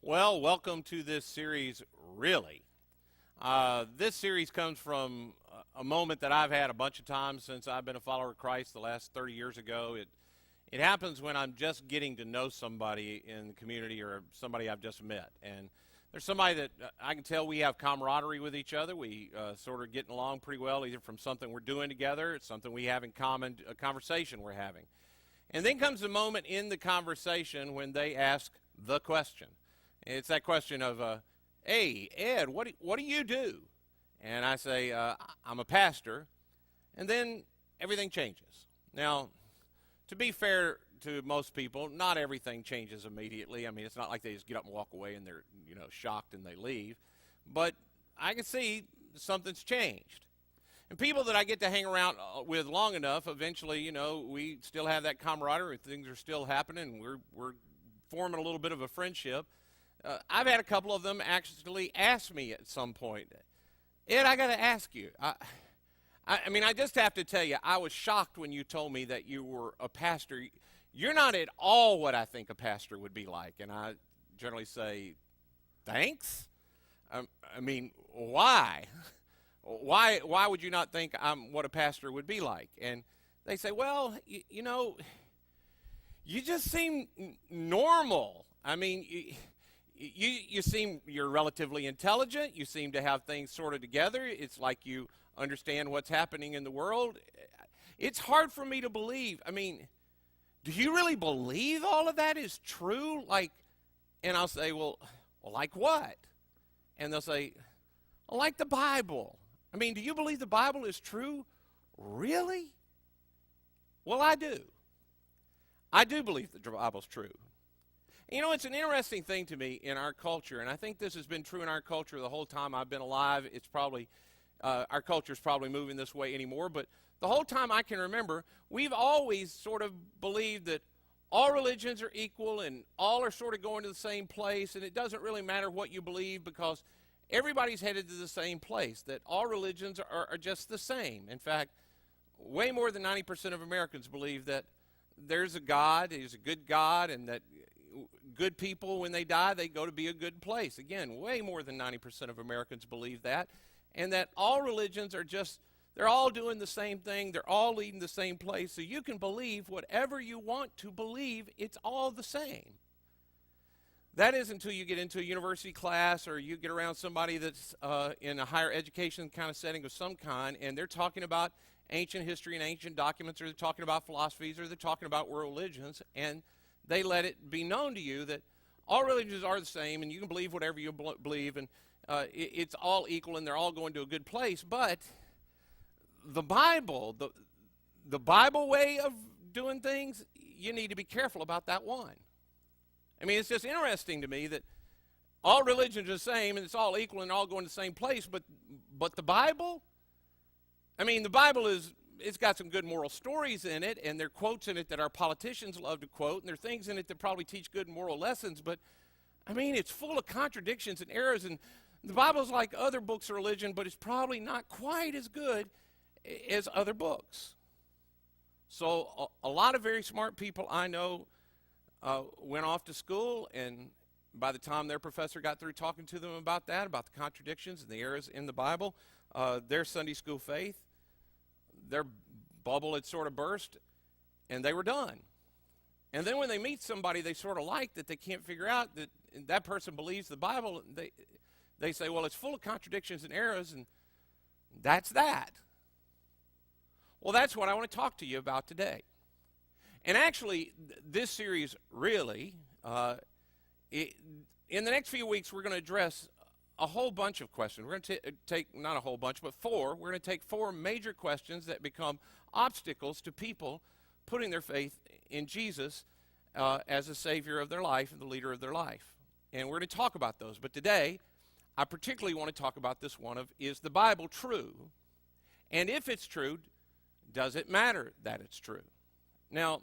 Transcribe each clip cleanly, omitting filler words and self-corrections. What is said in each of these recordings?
Well, welcome to this series, really. This series comes from a moment that I've had a bunch of times since I've been a follower of Christ the last 30 years ago. It happens when I'm just getting to know somebody in the community or somebody I've just met. And there's somebody that I can tell we have camaraderie with each other. We sort of getting along pretty well, either from something we're doing together, it's something we have in common, a conversation we're having. And then comes a moment in the conversation when they ask the question. It's that question of, hey, Ed, what do you do? And I say, I'm a pastor. And then everything changes. Now, to be fair to most people, not everything changes immediately. I mean, it's not like they just get up and walk away and they're, shocked and they leave. But I can see something's changed. And people that I get to hang around with long enough, eventually, we still have that camaraderie. Things are still happening. We're forming a little bit of a friendship. I've had a couple of them actually ask me at some point, Ed, I got to ask you. I mean, I just have to tell you, I was shocked when you told me that you were a pastor. You're not at all what I think a pastor would be like. And I generally say, thanks? I mean, why? Why would you not think I'm what a pastor would be like? And they say, well, you just seem normal. I mean, you're relatively intelligent. You seem to have things sort of together. It's like you understand what's happening in the world. It's hard for me to believe. I mean, do you really believe all of that is true? And I'll say, well, like what? And they'll say, well, like the Bible. I mean, do you believe the Bible is true? Really? Well, I do. I do believe the Bible's true. It's an interesting thing to me in our culture, and I think this has been true in our culture the whole time I've been alive. It's probably, our culture's probably moving this way anymore, but the whole time I can remember, we've always sort of believed that all religions are equal and all are sort of going to the same place, and it doesn't really matter what you believe because everybody's headed to the same place, that all religions are just the same. In fact, way more than 90% of Americans believe that there's a God, he's a good God, and that good people, when they die, they go to be a good place. Again, way more than 90% of Americans believe that. And that all religions are just, they're all doing the same thing. They're all leading the same place. So you can believe whatever you want to believe. It's all the same. That is until you get into a university class or you get around somebody that's in a higher education kind of setting of some kind, and they're talking about ancient history and ancient documents, or they're talking about philosophies, or they're talking about world religions, and they let it be known to you that all religions are the same and you can believe whatever you believe, and it's all equal and they're all going to a good place. But the Bible, the Bible way of doing things, you need to be careful about that one. I mean, it's just interesting to me that all religions are the same and it's all equal and all going to the same place, but the Bible, I mean, the Bible it's got some good moral stories in it, and there are quotes in it that our politicians love to quote, and there are things in it that probably teach good moral lessons, but, I mean, it's full of contradictions and errors, and the Bible's like other books of religion, but it's probably not quite as good as other books. So a lot of very smart people I know went off to school, and by the time their professor got through talking to them about that, about the contradictions and the errors in the Bible, their Sunday school faith, their bubble had sort of burst, and they were done. And then when they meet somebody they sort of like that they can't figure out that person believes the Bible, they say, well, it's full of contradictions and errors, and that's that. Well, that's what I want to talk to you about today. And actually, this series really, in the next few weeks, we're going to address a whole bunch of questions. We're going to take, not a whole bunch, but four. We're going to take four major questions that become obstacles to people putting their faith in Jesus as a savior of their life and the leader of their life. And we're going to talk about those. But today, I particularly want to talk about this one of, is the Bible true? And if it's true, does it matter that it's true? Now,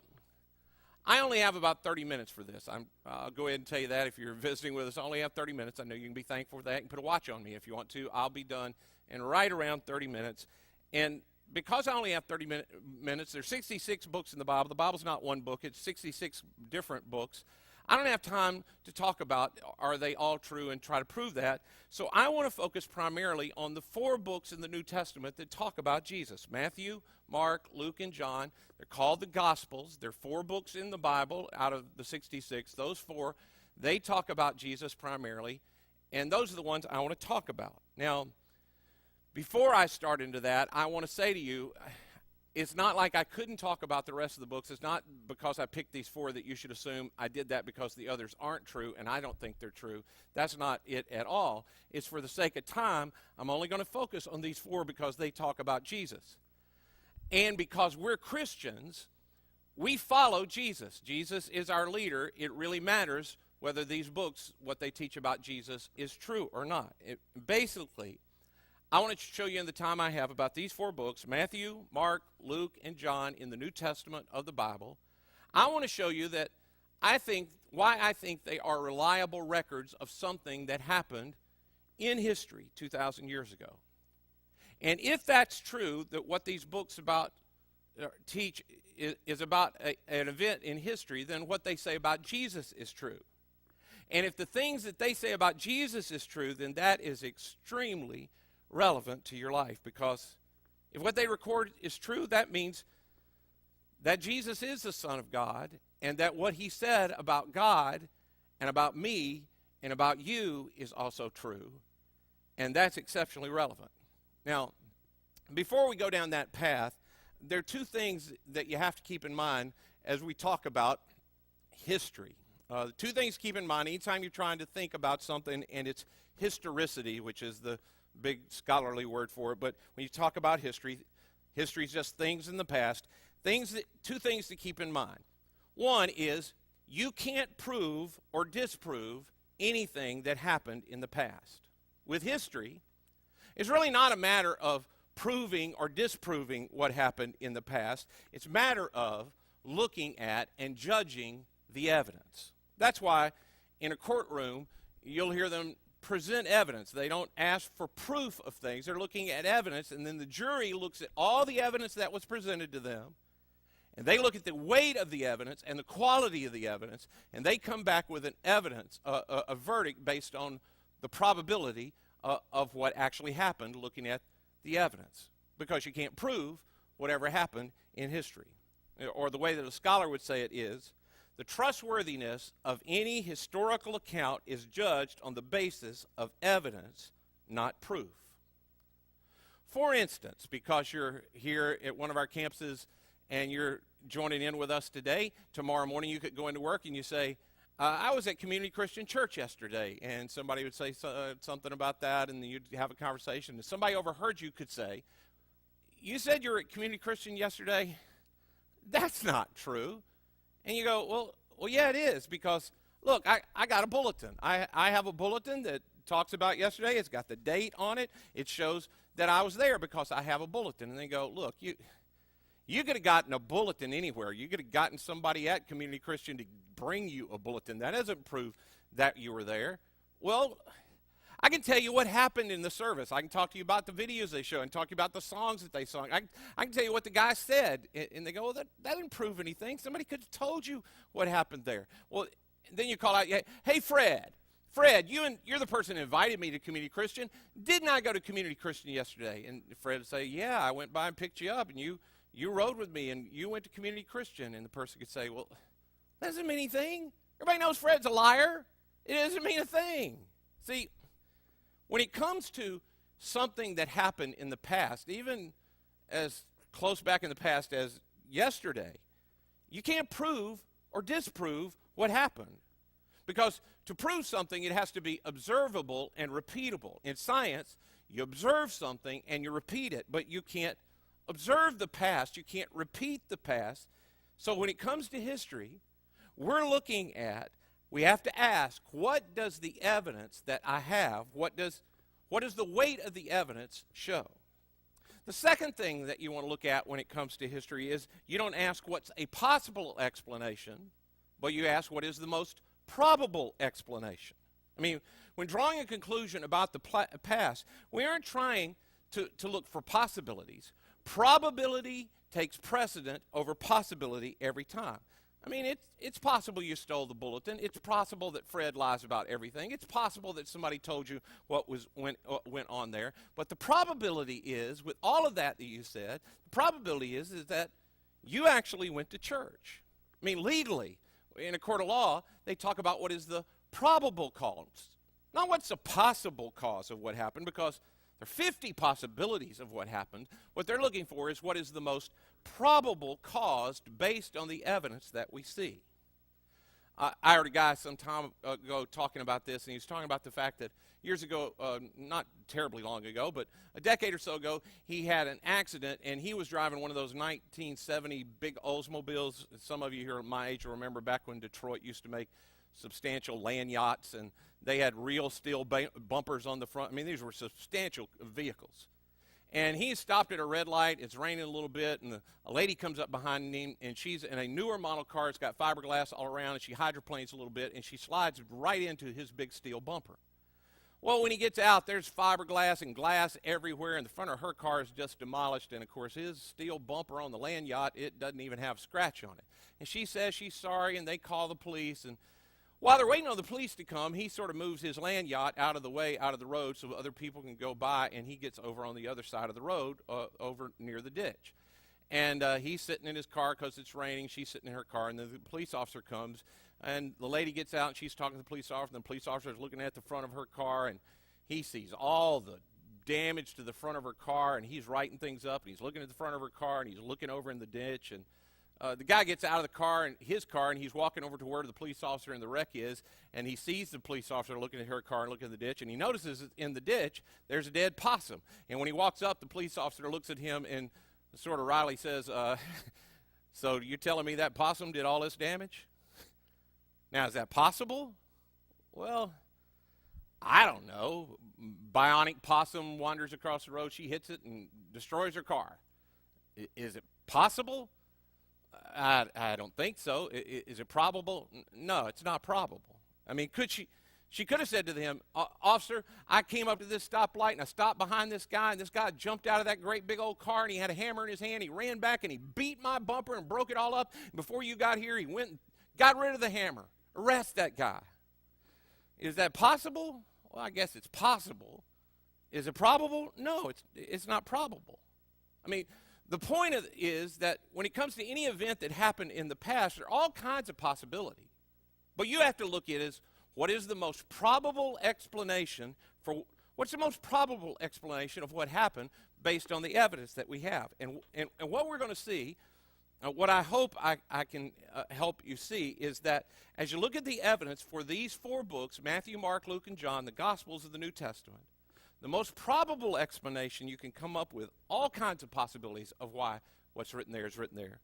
I only have about 30 minutes for this. I'll go ahead and tell you that if you're visiting with us. I only have 30 minutes. I know you can be thankful for that. You can put a watch on me if you want to. I'll be done in right around 30 minutes. And because I only have 30 minutes, there's 66 books in the Bible. The Bible's not one book. It's 66 different books. I don't have time to talk about are they all true and try to prove that. So I want to focus primarily on the 4 books in the New Testament that talk about Jesus. Matthew, Mark, Luke, and John. They're called the Gospels. They're 4 books in the Bible out of the 66. Those 4, they talk about Jesus primarily. And those are the ones I want to talk about. Now, before I start into that, I want to say to you, it's not like I couldn't talk about the rest of the books. It's not because I picked these 4 that you should assume I did that because the others aren't true, and I don't think they're true. That's not it at all. It's for the sake of time, I'm only going to focus on these 4 because they talk about Jesus. And because we're Christians, we follow Jesus. Jesus is our leader. It really matters whether these books, what they teach about Jesus, is true or not. Basically, I want to show you in the time I have about these 4 books, Matthew, Mark, Luke, and John in the New Testament of the Bible. I want to show you that why I think they are reliable records of something that happened in history 2,000 years ago. And if that's true, that what these books teach is about an event in history, then what they say about Jesus is true. And if the things that they say about Jesus is true, then that is extremely relevant to your life, because if what they record is true, that means that Jesus is the Son of God, and that what he said about God and about me and about you is also true, and that's exceptionally relevant. Now, before we go down that path, there are 2 things that you have to keep in mind as we talk about history. 2 things to keep in mind anytime you're trying to think about something and its historicity, which is the big scholarly word for it, but when you talk about history is just things in the past. 2 things to keep in mind. One is you can't prove or disprove anything that happened in the past. With history, it's really not a matter of proving or disproving what happened in the past. It's a matter of looking at and judging the evidence. That's why in a courtroom, you'll hear them present evidence. They don't ask for proof of things. They're looking at evidence, and then the jury looks at all the evidence that was presented to them, and they look at the weight of the evidence and the quality of the evidence, and they come back with a verdict based on the probability of what actually happened looking at the evidence, because you can't prove whatever happened in history. Or the way that a scholar would say it is, the trustworthiness of any historical account is judged on the basis of evidence, not proof. For instance, because you're here at one of our campuses and you're joining in with us today, tomorrow morning you could go into work and you say, I was at Community Christian Church yesterday, and somebody would say something about that, and then you'd have a conversation. And somebody overheard you could say, you said you were at Community Christian yesterday? That's not true. And you go, well, yeah, it is, because, look, I got a bulletin. I have a bulletin that talks about yesterday. It's got the date on it. It shows that I was there because I have a bulletin. And they go, look, you could have gotten a bulletin anywhere. You could have gotten somebody at Community Christian to bring you a bulletin. That doesn't prove that you were there. Well, I can tell you what happened in the service. I can talk to you about the videos they show and talk to you about the songs that they sung. I can tell you what the guy said. And they go, well, that didn't prove anything. Somebody could have told you what happened there. Well, then you call out, hey, Fred, you're the person who invited me to Community Christian. Didn't I go to Community Christian yesterday? And Fred would say, yeah, I went by and picked you up, and you rode with me, and you went to Community Christian. And the person could say, well, that doesn't mean anything. Everybody knows Fred's a liar. It doesn't mean a thing. See, when it comes to something that happened in the past, even as close back in the past as yesterday, you can't prove or disprove what happened. Because to prove something, it has to be observable and repeatable. In science, you observe something and you repeat it, but you can't observe the past. You can't repeat the past. So when it comes to history, we have to ask, what does the evidence that I have, what does the weight of the evidence show? The second thing that you want to look at when it comes to history is you don't ask what's a possible explanation, but you ask what is the most probable explanation. I mean, when drawing a conclusion about the past, we aren't trying to look for possibilities. Probability takes precedent over possibility every time. I mean, it's possible you stole the bulletin. It's possible that Fred lies about everything. It's possible that somebody told you what went on there. But the probability is, with all of that you said, the probability is that you actually went to church. I mean, legally, in a court of law, they talk about what is the probable cause, not what's the possible cause of what happened, because there are 50 possibilities of what happened. What they're looking for is what is the most probable cause based on the evidence that we see. I heard a guy some time ago talking about this, and he was talking about the fact that years ago, not terribly long ago, but a decade or so ago, he had an accident, and he was driving one of those 1970 big Oldsmobiles. Some of you here at my age will remember back when Detroit used to make substantial land yachts, and they had real steel bumpers on the front. I mean, these were substantial vehicles. And he stopped at a red light. It's raining a little bit, and a lady comes up behind him, and she's in a newer model car. It's got fiberglass all around, and she hydroplanes a little bit, and she slides right into his big steel bumper. Well, when he gets out, there's fiberglass and glass everywhere, and the front of her car is just demolished. And, of course, his steel bumper on the land yacht, it doesn't even have a scratch on it. And she says she's sorry, and they call the police. And while they're waiting on the police to come, he sort of moves his land yacht out of the way, out of the road, so other people can go by, and he gets over on the other side of the road, over near the ditch. And he's sitting in his car because it's raining. She's sitting in her car, and the police officer comes, and the lady gets out, and she's talking to the police officer, and the police officer is looking at the front of her car, and he sees all the damage to the front of her car, and he's writing things up, and he's looking at the front of her car, and he's looking over in the ditch, and the guy gets out of the car, and he's walking over to where the police officer in the wreck is, and he sees the police officer looking at her car and looking at the ditch, and he notices in the ditch there's a dead possum. And when he walks up, the police officer looks at him and sort of wryly says, so you're telling me that possum did all this damage? Now, is that possible? Well, I don't know. Bionic possum wanders across the road, she hits it and destroys her car. Is it possible? I don't think so. Is it probable? No, it's not probable. I mean, she could have said to him, officer, I came up to this stoplight and I stopped behind this guy, and this guy jumped out of that great big old car, and he had a hammer in his hand. He ran back and he beat my bumper and broke it all up. Before you got here, he went and got rid of the hammer. Arrest that guy. Is that possible? Well, I guess it's possible. Is it probable? No, it's not probable. I mean, the point is that when it comes to any event that happened in the past, there are all kinds of possibility. But you have to look at is what is the most probable explanation of what happened based on the evidence that we have. And what we're going to see, what I hope I can help you see, is that as you look at the evidence for these four books, Matthew, Mark, Luke, and John, the Gospels of the New Testament, the most probable explanation you can come up with, all kinds of possibilities of why what's written there is written there.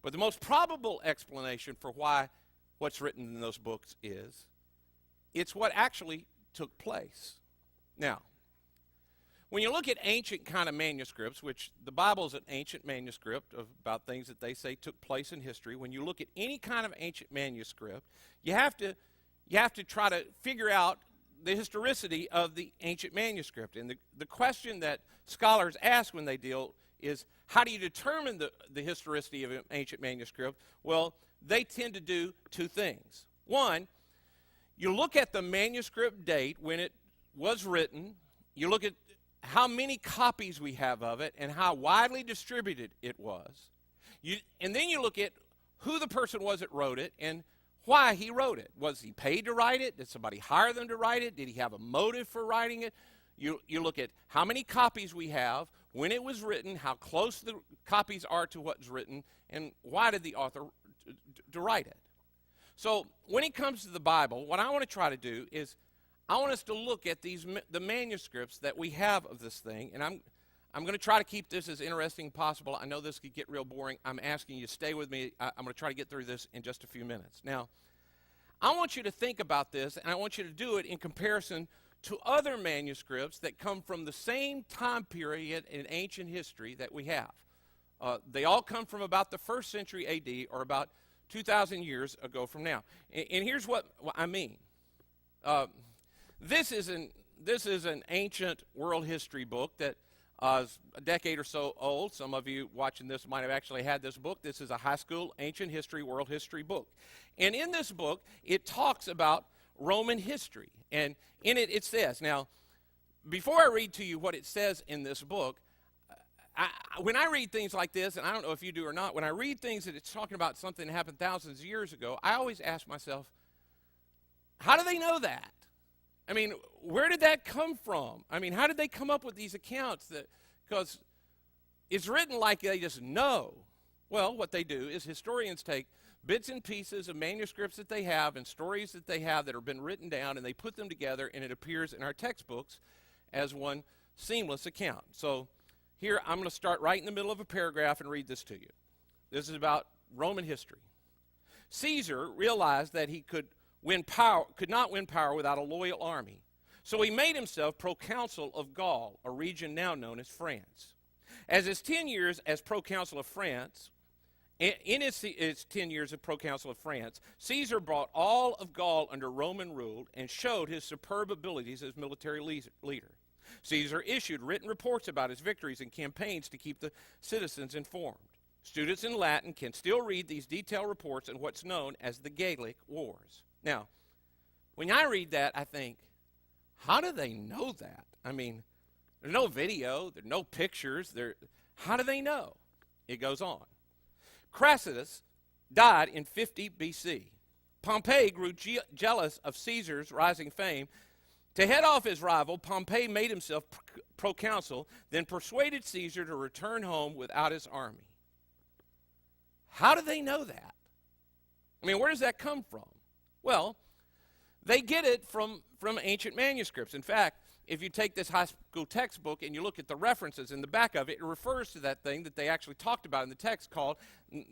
But the most probable explanation for why what's written in those books is, it's what actually took place. Now, when you look at ancient kind of manuscripts, which the Bible is an ancient manuscript about things that they say took place in history, when you look at any kind of ancient manuscript, you have to try to figure out the historicity of the ancient manuscript. And the question that scholars ask when they deal is, how do you determine the historicity of an ancient manuscript? Well, they tend to do two things. One, you look at the manuscript date when it was written, you look at how many copies we have of it and how widely distributed it was. And then you look at who the person was that wrote it and why he wrote it. Was he paid to write it? Did somebody hire them to write it? Did he have a motive for writing it? You look at how many copies we have, when it was written, how close the copies are to what's written, and why did the author to write it. So when it comes to the Bible, what I want to try to do is I want us to look at the manuscripts that we have of this thing, and I'm going to try to keep this as interesting as possible. I know this could get real boring. I'm asking you to stay with me. I'm going to try to get through this in just a few minutes. Now, I want you to think about this, and I want you to do it in comparison to other manuscripts that come from the same time period in ancient history that we have. They all come from about the 1st century A.D., or about 2,000 years ago from now. And here's what I mean. This is an ancient world history book that It's a decade or so old. Some of you watching this might have actually had this book. This is a high school ancient history, world history book. And in this book, it talks about Roman history. And in it, it says, now, before I read to you what it says in this book, when I read things like this, and I don't know if you do or not, when I read things that it's talking about something that happened thousands of years ago, I always ask myself, how do they know that? I mean, where did that come from? I mean, how did they come up with these accounts? Because it's written like they just know. Well, what they do is historians take bits and pieces of manuscripts that they have and stories that they have that have been written down, and they put them together, and it appears in our textbooks as one seamless account. So here, I'm going to start right in the middle of a paragraph and read this to you. This is about Roman history. Caesar realized that he could not win power without a loyal army. So he made himself proconsul of Gaul, a region now known as France. As his 10 years as proconsul of France, in his 10 years of proconsul of France, Caesar brought all of Gaul under Roman rule and showed his superb abilities as military leader. Caesar issued written reports about his victories and campaigns to keep the citizens informed. Students in Latin can still read these detailed reports in what's known as the Gallic Wars. Now, when I read that, I think, how do they know that? I mean, there's no video, there's no pictures. How do they know? It goes on. Crassus died in 50 BC. Pompey grew jealous of Caesar's rising fame. To head off his rival, Pompey made himself proconsul, then persuaded Caesar to return home without his army. How do they know that? I mean, where does that come from? Well, they get it from ancient manuscripts. In fact, if you take this high school textbook and you look at the references in the back of it, it refers to that thing that they actually talked about in the text called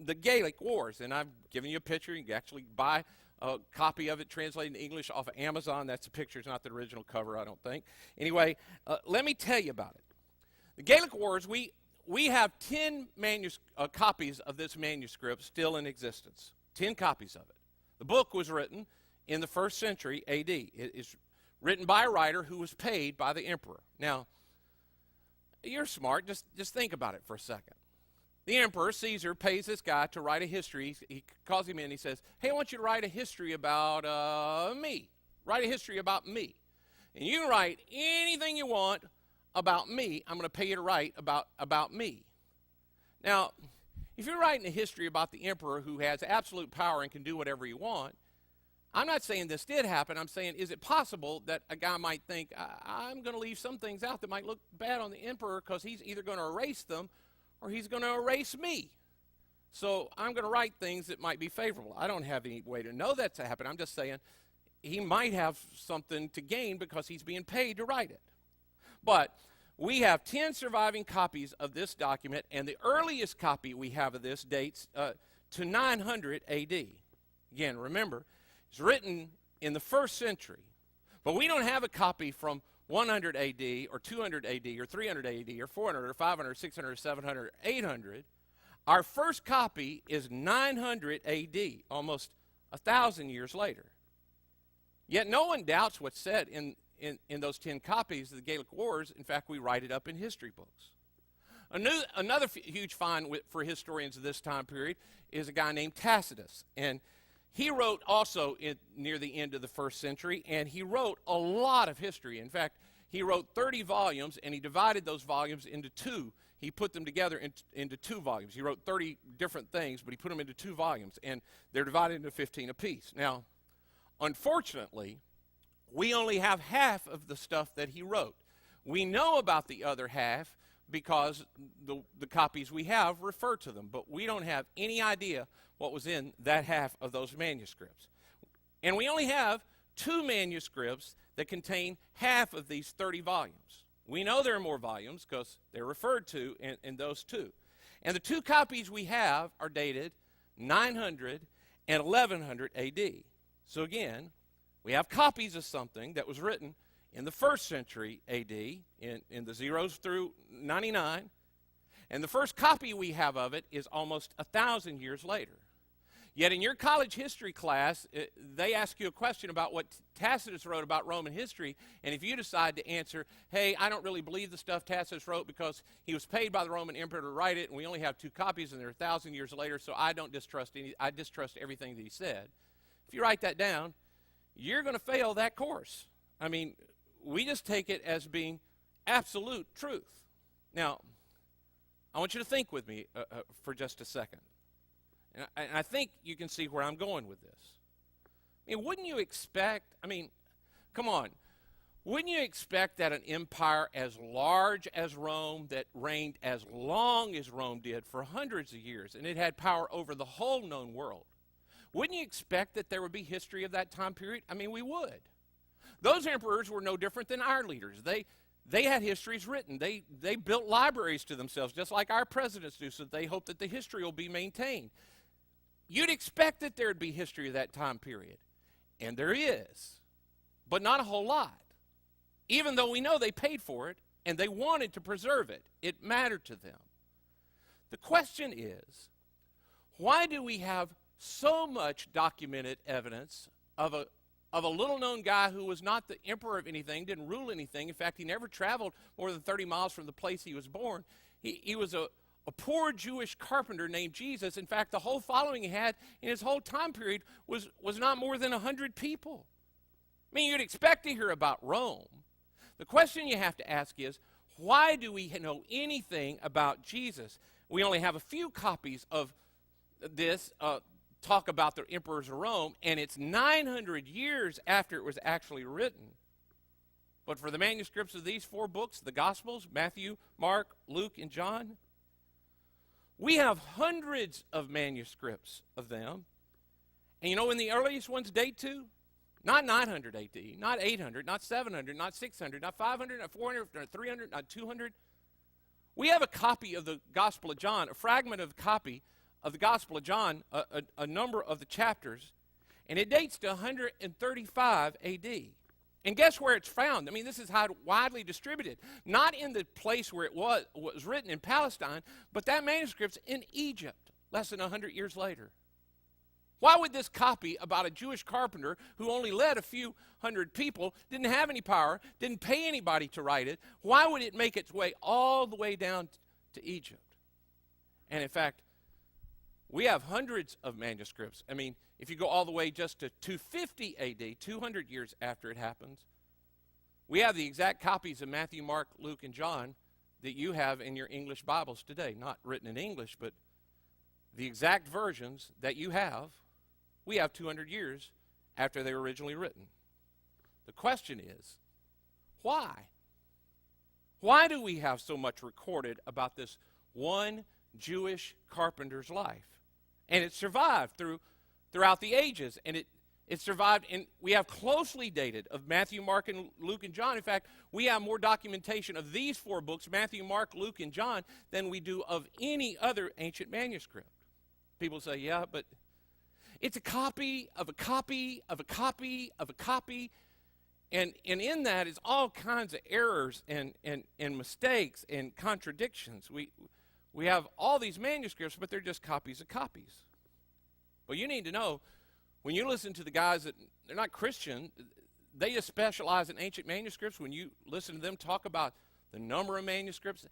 the Gallic Wars. And I've given you a picture. You can actually buy a copy of it translated into English off of Amazon. That's the picture. It's not the original cover, I don't think. Anyway, let me tell you about it. The Gallic Wars, we have 10 copies of this manuscript still in existence. 10 copies of it. The book was written in the 1st century AD. It is written by a writer who was paid by the emperor. Now, you're smart. Just think about it for a second. The emperor, Caesar, pays this guy to write a history. He calls him in. He says, hey, I want you to write a history about me. Write a history about me. And you can write anything you want about me. I'm going to pay you to write about me. Now, if you're writing a history about the emperor who has absolute power and can do whatever he wants, I'm not saying this did happen. I'm saying, is it possible that a guy might think, I'm going to leave some things out that might look bad on the emperor because he's either going to erase them or he's going to erase me. So I'm going to write things that might be favorable. I don't have any way to know that to happen. I'm just saying he might have something to gain because he's being paid to write it. But we have 10 surviving copies of this document, and the earliest copy we have of this dates to 900 AD. Again, remember, it's written in the 1st century, but we don't have a copy from 100 AD or 200 AD or 300 AD or 400 or 500 or 600 or 700 or 800. Our first copy is 900 AD, almost 1,000 years later. Yet no one doubts what's said in those 10 copies of the Gallic Wars. In fact, we write it up in history books. Another huge find for historians of this time period is a guy named Tacitus. And he wrote also near the end of the 1st century, and he wrote a lot of history. In fact, he wrote 30 volumes, and he divided those volumes into two. He put them together into 2 volumes. He wrote 30 different things, but he put them into 2 volumes, and they're divided into 15 apiece. Now, unfortunately, we only have half of the stuff that he wrote. We know about the other half because the copies we have refer to them, but we don't have any idea what was in that half of those manuscripts. And we only have 2 manuscripts that contain half of these 30 volumes. We know there are more volumes because they're referred to in those 2. And the 2 copies we have are dated 900 and 1100 AD. So again, we have copies of something that was written in the 1st century AD, in the 0s through 99. And the first copy we have of it is almost 1,000 years later. Yet in your college history class, they ask you a question about what Tacitus wrote about Roman history, and if you decide to answer, hey, I don't really believe the stuff Tacitus wrote because he was paid by the Roman emperor to write it, and we only have 2 copies, and they're 1,000 years later, so I distrust everything that he said. If you write that down, you're going to fail that course. I mean, we just take it as being absolute truth. Now, I want you to think with me for just a second. And I think you can see where I'm going with this. I mean, wouldn't you expect, come on, wouldn't you expect that an empire as large as Rome, that reigned as long as Rome did for hundreds of years, and it had power over the whole known world, wouldn't you expect that there would be history of that time period? I mean, we would. Those emperors were no different than our leaders. They had histories written. They built libraries to themselves, just like our presidents do, so they hope that the history will be maintained. You'd expect that there would be history of that time period. And there is. But not a whole lot. Even though we know they paid for it and they wanted to preserve it. It mattered to them. The question is, why do we have so much documented evidence of a little-known guy who was not the emperor of anything, didn't rule anything. In fact, he never traveled more than 30 miles from the place he was born. He was a poor Jewish carpenter named Jesus. In fact, the whole following he had in his whole time period was not more than 100 people. I mean, you'd expect to hear about Rome. The question you have to ask is, why do we know anything about Jesus? We only have a few copies of this talk about the emperors of Rome, and it's 900 years after it was actually written. But for the manuscripts of these 4 books, the Gospels, Matthew, Mark, Luke, and John, we have hundreds of manuscripts of them. And you know when the earliest ones date to? Not 900 AD, not 800, not 700, not 600, not 500, not 400, not 300, not 200. We have a copy of the Gospel of John, a fragment of a copy of the Gospel of John, a number of the chapters, and it dates to 135 AD. And guess where it's found? I mean, this is how widely distributed. Not in the place where it was written in Palestine, but that manuscript's in Egypt, less than 100 years later. Why would this copy about a Jewish carpenter who only led a few hundred people, didn't have any power, didn't pay anybody to write it, why would it make its way all the way down to Egypt? And in fact, we have hundreds of manuscripts. I mean, if you go all the way just to 250 AD, 200 years after it happens, we have the exact copies of Matthew, Mark, Luke, and John that you have in your English Bibles today. Not written in English, but the exact versions that you have, we have 200 years after they were originally written. The question is, why? Why do we have so much recorded about this one Jewish carpenter's life? And it survived throughout the ages, and it survived, and we have closely dated of Matthew, Mark, and Luke, and John. In fact, we have more documentation of these 4 books, Matthew, Mark, Luke, and John, than we do of any other ancient manuscript. People say, yeah, but it's a copy of a copy of a copy of a copy, and in that is all kinds of errors and mistakes and contradictions. We have all these manuscripts, but they're just copies of copies. Well, you need to know, when you listen to the guys that, they're not Christian, they just specialize in ancient manuscripts. When you listen to them talk about the number of manuscripts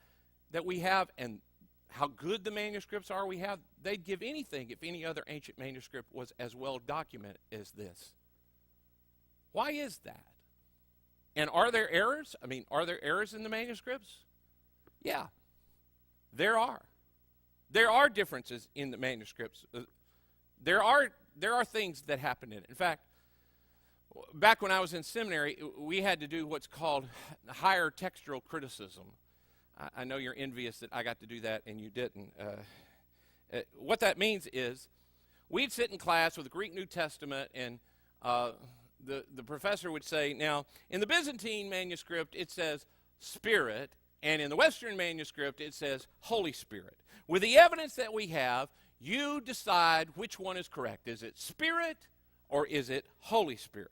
that we have and how good the manuscripts are we have, they'd give anything if any other ancient manuscript was as well documented as this. Why is that? And are there errors? I mean, are there errors in the manuscripts? Yeah. There are. There are differences in the manuscripts. There are things that happen in it. In fact, back when I was in seminary, we had to do what's called higher textual criticism. I know you're envious that I got to do that and you didn't. What that means is we'd sit in class with the Greek New Testament, and the professor would say, now, in the Byzantine manuscript, it says Spirit, and in the Western manuscript, it says Holy Spirit. With the evidence that we have, you decide which one is correct. Is it Spirit or is it Holy Spirit?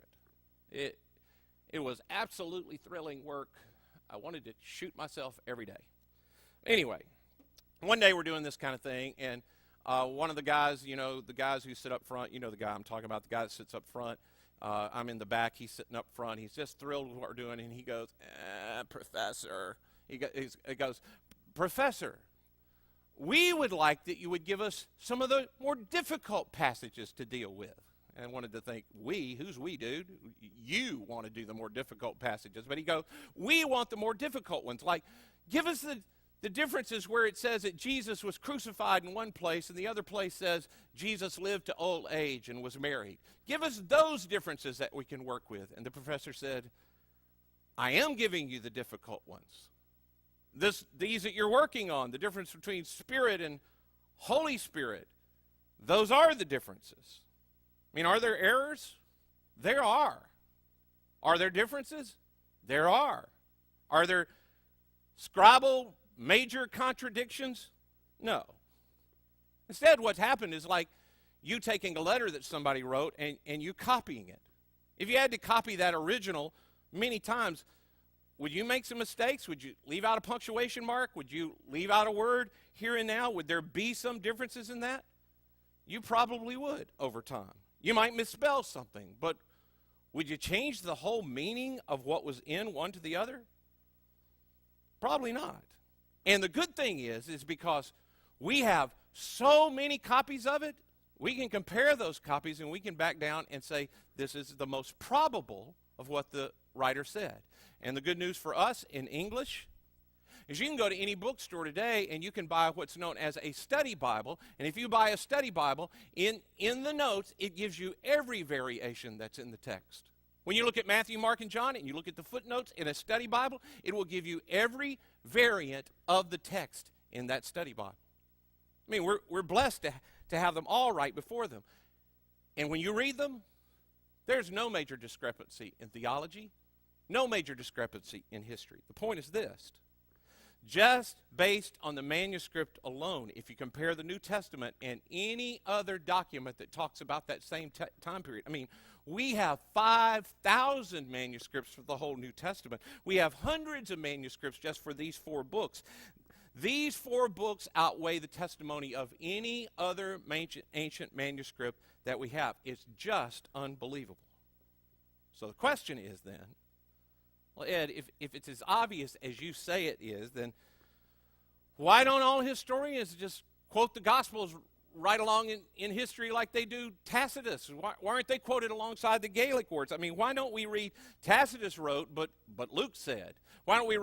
It was absolutely thrilling work. I wanted to shoot myself every day. Anyway, one day we're doing this kind of thing, and One of the guys, the guys who sit up front, the guy I'm talking about, the guy that sits up front. I'm in the back. He's sitting up front. He's just thrilled with what we're doing, and he goes, Professor. He goes, Professor, we would like that you would give us some of the more difficult passages to deal with. And I wanted to think, who's we, dude? You want to do the more difficult passages. But he goes, we want the more difficult ones. Like, give us the differences where it says that Jesus was crucified in one place and the other place says Jesus lived to old age and was married. Give us those differences that we can work with. And the professor said, I am giving you the difficult ones. These that you're working on, the difference between Spirit and Holy Spirit, those are the differences. I mean, are there errors? There are. Are there differences? There are. Are there scribal major contradictions? No. Instead, what's happened is like you taking a letter that somebody wrote and you copying it. If you had to copy that original many times, would you make some mistakes? Would you leave out a punctuation mark? Would you leave out a word here and now? Would there be some differences in that? You probably would over time. You might misspell something, but would you change the whole meaning of what was in one to the other? Probably not. And the good thing is because we have so many copies of it, we can compare those copies and we can back down and say this is the most probable of what the writer said. And the good news for us in English is you can go to any bookstore today and you can buy what's known as a study Bible. And if you buy a study Bible, in the notes, it gives you every variation that's in the text. When you look at Matthew, Mark, and John, and you look at the footnotes in a study Bible, it will give you every variant of the text in that study Bible. I mean, we're blessed to have them all right before them. And when you read them, there's no major discrepancy in theology, no major discrepancy in history. The point is this. Just based on the manuscript alone, if you compare the New Testament and any other document that talks about that same time period, I mean, we have 5,000 manuscripts for the whole New Testament. We have hundreds of manuscripts just for these 4 books. These 4 books outweigh the testimony of any other ancient manuscript that we have. It's just unbelievable. So the question is then, well, Ed, if it's as obvious as you say it is, then why don't all historians just quote the Gospels right along in history like they do Tacitus? Why aren't they quoted alongside the Gaelic words? I mean, why don't we read Tacitus wrote, but Luke said? Why don't we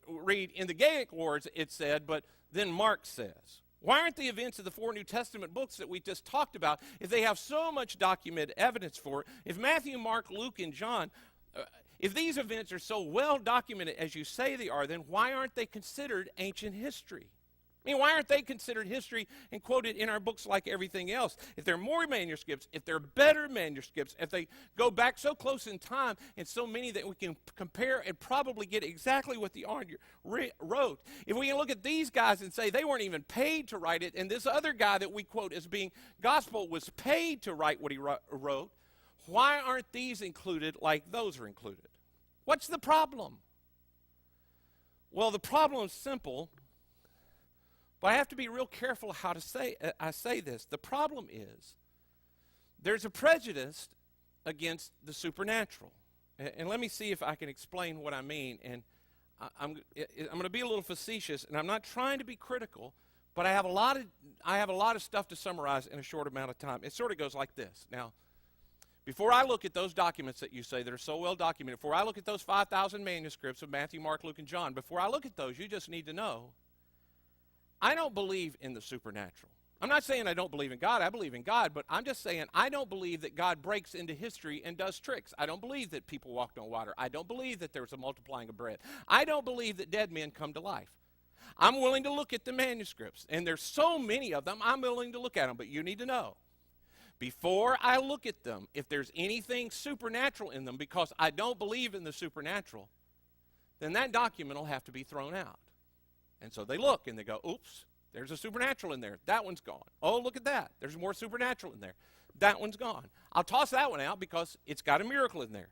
read in the Gaelic words it said, but then Mark says? Why aren't the events of the 4 New Testament books that we just talked about, if they have so much documented evidence for it, if Matthew, Mark, Luke, and John, if these events are so well documented as you say they are, then why aren't they considered ancient history? I mean, why aren't they considered history and quoted in our books like everything else? If there are more manuscripts, if they're better manuscripts, if they go back so close in time and so many that we can compare and probably get exactly what the author wrote. If we can look at these guys and say they weren't even paid to write it, and this other guy that we quote as being gospel was paid to write what he wrote, why aren't these included like those are included? What's the problem? Well, the problem is simple. But I have to be real careful how I say this. The problem is there's a prejudice against the supernatural. And let me see if I can explain what I mean. And I'm going to be a little facetious, and I'm not trying to be critical, but I have a lot of stuff to summarize in a short amount of time. It sort of goes like this. Now, before I look at those documents that you say that are so well documented, before I look at those 5,000 manuscripts of Matthew, Mark, Luke, and John, before I look at those, you just need to know I don't believe in the supernatural. I'm not saying I don't believe in God. I believe in God, but I'm just saying I don't believe that God breaks into history and does tricks. I don't believe that people walked on water. I don't believe that there was a multiplying of bread. I don't believe that dead men come to life. I'm willing to look at the manuscripts, and there's so many of them, I'm willing to look at them, but you need to know, before I look at them, if there's anything supernatural in them, because I don't believe in the supernatural, then that document will have to be thrown out. And so they look and they go, oops, there's a supernatural in there. That one's gone. Oh, look at that. There's more supernatural in there. That one's gone. I'll toss that one out because it's got a miracle in there.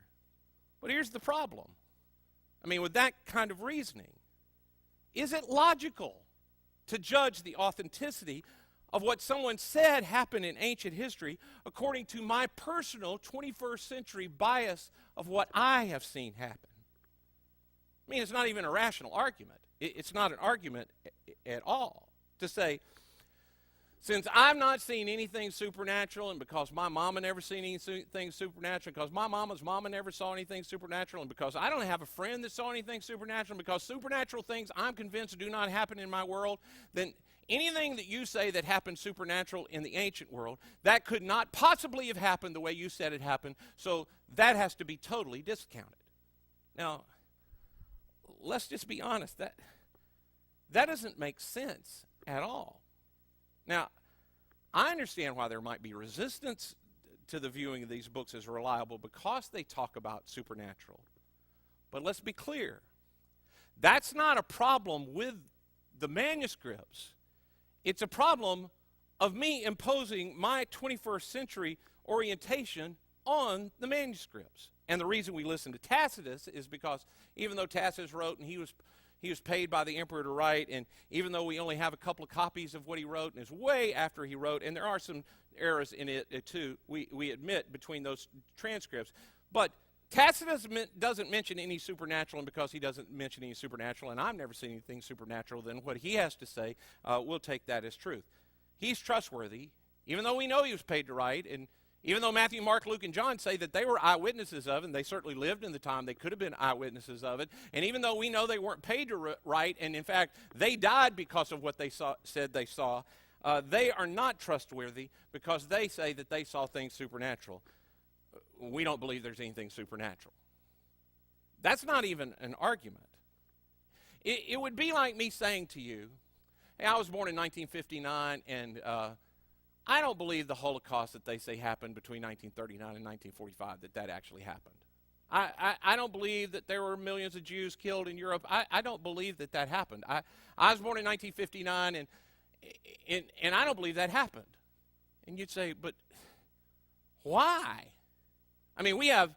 But here's the problem. I mean, with that kind of reasoning, is it logical to judge the authenticity of what someone said happened in ancient history according to my personal 21st century bias of what I have seen happen. I mean, it's not even a rational argument. It's not an argument at all to say, since I've not seen anything supernatural, and because my mama never seen anything supernatural, because my mama's mama never saw anything supernatural, and because I don't have a friend that saw anything supernatural, and because supernatural things I'm convinced do not happen in my world, then anything that you say that happened supernatural in the ancient world, that could not possibly have happened the way you said it happened, so that has to be totally discounted. Now, let's just be honest, that doesn't make sense at all. Now, I understand why there might be resistance to the viewing of these books as reliable because they talk about supernatural. But let's be clear. That's not a problem with the manuscripts. It's a problem of me imposing my 21st century orientation on the manuscripts. And the reason we listen to Tacitus is because even though Tacitus wrote and he was paid by the emperor to write, and even though we only have a couple of copies of what he wrote, and it's way after he wrote, and there are some errors in it too, we admit, between those transcripts. But Tacitus doesn't mention any supernatural, and because he doesn't mention any supernatural, and I've never seen anything supernatural, then what he has to say, we'll take that as truth. He's trustworthy, even though we know he was paid to write, and even though Matthew, Mark, Luke, and John say that they were eyewitnesses of it, and they certainly lived in the time they could have been eyewitnesses of it, and even though we know they weren't paid to write, and in fact, they died because of what they said they saw, they are not trustworthy because they say that they saw things supernatural. We don't believe there's anything supernatural. That's not even an argument. It would be like me saying to you, hey, I was born in 1959, and I don't believe the Holocaust that they say happened between 1939 and 1945, that actually happened. I don't believe that there were millions of Jews killed in Europe. I don't believe that happened. I was born in 1959, and I don't believe that happened. And you'd say, but why? I mean, we have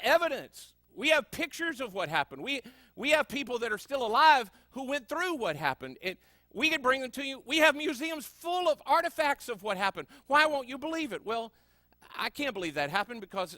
evidence. We have pictures of what happened. We have people that are still alive who went through what happened. We could bring them to you. We have museums full of artifacts of what happened. Why won't you believe it? Well, I can't believe that happened because,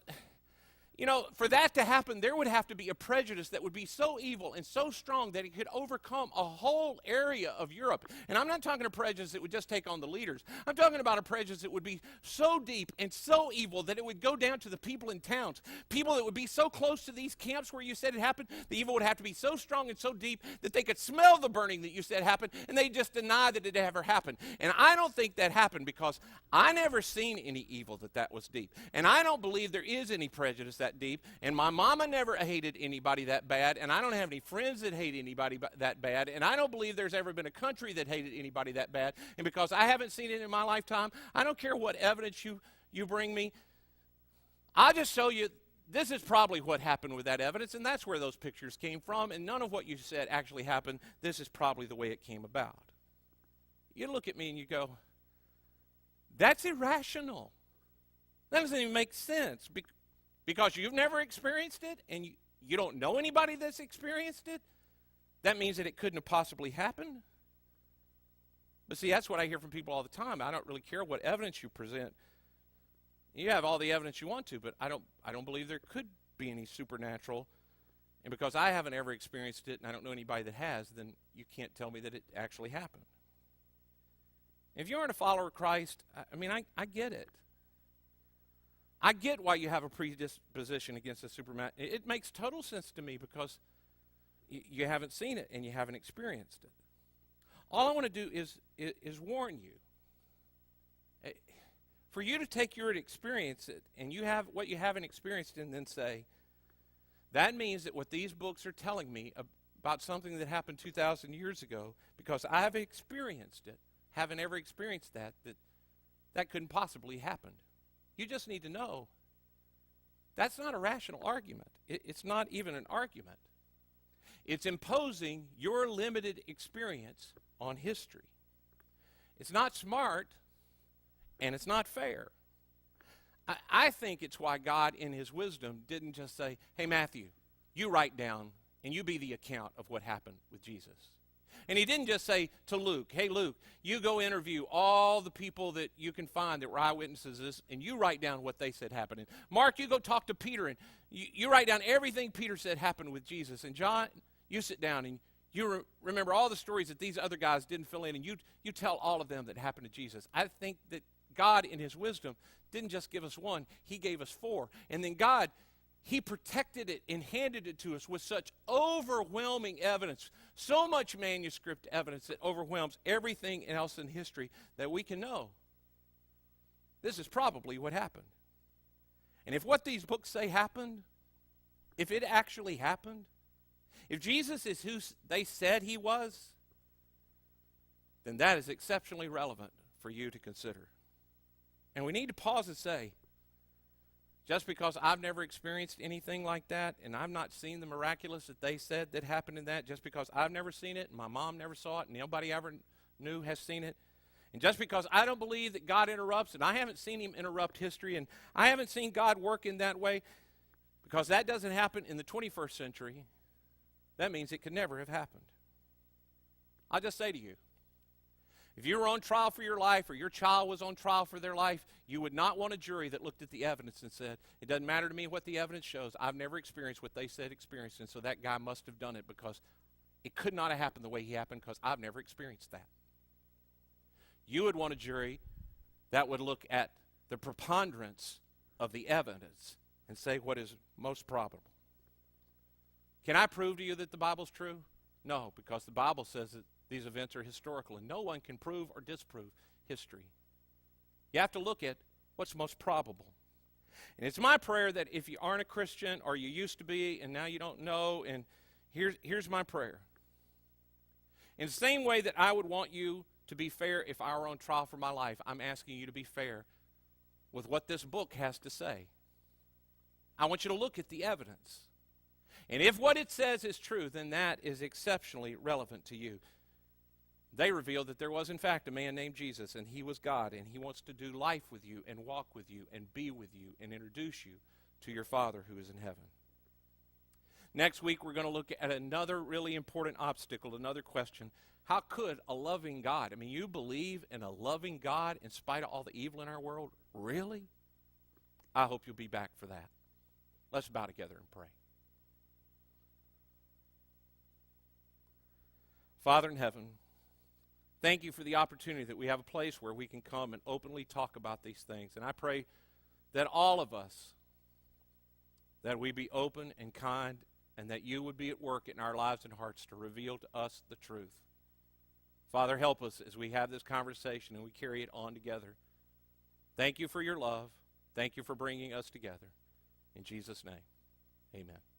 for that to happen, there would have to be a prejudice that would be so evil and so strong that it could overcome a whole area of Europe. And I'm not talking a prejudice that would just take on the leaders. I'm talking about a prejudice that would be so deep and so evil that it would go down to the people in towns. People that would be so close to these camps where you said it happened, the evil would have to be so strong and so deep that they could smell the burning that you said happened, and they just deny that it ever happened. And I don't think that happened because I never seen any evil that was deep. And I don't believe there is any prejudice that deep, and my mama never hated anybody that bad, and I don't have any friends that hate anybody that bad, and I don't believe there's ever been a country that hated anybody that bad, and because I haven't seen it in my lifetime, I don't care what evidence you bring me. I'll just show you this is probably what happened with that evidence, and that's where those pictures came from, and none of what you said actually happened. This is probably the way it came about. You look at me and you go, that's irrational. That doesn't even make sense. Because you've never experienced it and you don't know anybody that's experienced it, that means that it couldn't have possibly happened. But see, that's what I hear from people all the time. I don't really care what evidence you present. You have all the evidence you want to, but I don't believe there could be any supernatural. And because I haven't ever experienced it and I don't know anybody that has, then you can't tell me that it actually happened. If you aren't a follower of Christ, I get it. I get why you have a predisposition against the supernatural. It makes total sense to me because you haven't seen it and you haven't experienced it. All I want to do is warn you. For you to take your experience it and you have what you haven't experienced and then say, that means that what these books are telling me about something that happened 2,000 years ago, because I've experienced it, haven't ever experienced that couldn't possibly happen. You just need to know that's not a rational argument. It's not even an argument. It's imposing your limited experience on history. It's not smart, and it's not fair. I think it's why God, in his wisdom, didn't just say, hey, Matthew, you write down and you be the account of what happened with Jesus. And he didn't just say to Luke, hey, Luke, you go interview all the people that you can find that were eyewitnesses, and you write down what they said happened. And Mark, you go talk to Peter, and you write down everything Peter said happened with Jesus. And John, you sit down, and you remember all the stories that these other guys didn't fill in, and you tell all of them that happened to Jesus. I think that God, in his wisdom, didn't just give us one. He gave us four. And then God, he protected it and handed it to us with such overwhelming evidence, so much manuscript evidence that overwhelms everything else in history that we can know. This is probably what happened. And if what these books say happened, if it actually happened, if Jesus is who they said he was, then that is exceptionally relevant for you to consider. And we need to pause and say, just because I've never experienced anything like that, and I've not seen the miraculous that they said that happened in that, just because I've never seen it, and my mom never saw it, and nobody ever knew has seen it, and just because I don't believe that God interrupts, and I haven't seen him interrupt history, and I haven't seen God work in that way, because that doesn't happen in the 21st century, that means it could never have happened. I'll just say to you, if you were on trial for your life, or your child was on trial for their life, you would not want a jury that looked at the evidence and said, it doesn't matter to me what the evidence shows. I've never experienced what they said experienced, and so that guy must have done it because it could not have happened the way he happened because I've never experienced that. You would want a jury that would look at the preponderance of the evidence and say what is most probable. Can I prove to you that the Bible's true? No, because the Bible says that these events are historical, and no one can prove or disprove history. You have to look at what's most probable. And it's my prayer that if you aren't a Christian, or you used to be, and now you don't know, and here's my prayer. In the same way that I would want you to be fair if I were on trial for my life, I'm asking you to be fair with what this book has to say. I want you to look at the evidence. And if what it says is true, then that is exceptionally relevant to you. They revealed that there was, in fact, a man named Jesus, and he was God, and he wants to do life with you and walk with you and be with you and introduce you to your Father who is in heaven. Next week, we're going to look at another really important obstacle, another question. How could a loving God, I mean, you believe in a loving God in spite of all the evil in our world? Really? I hope you'll be back for that. Let's bow together and pray. Father in heaven, thank you for the opportunity that we have a place where we can come and openly talk about these things. And I pray that all of us, that we be open and kind, and that you would be at work in our lives and hearts to reveal to us the truth. Father, help us as we have this conversation and we carry it on together. Thank you for your love. Thank you for bringing us together. In Jesus' name, amen.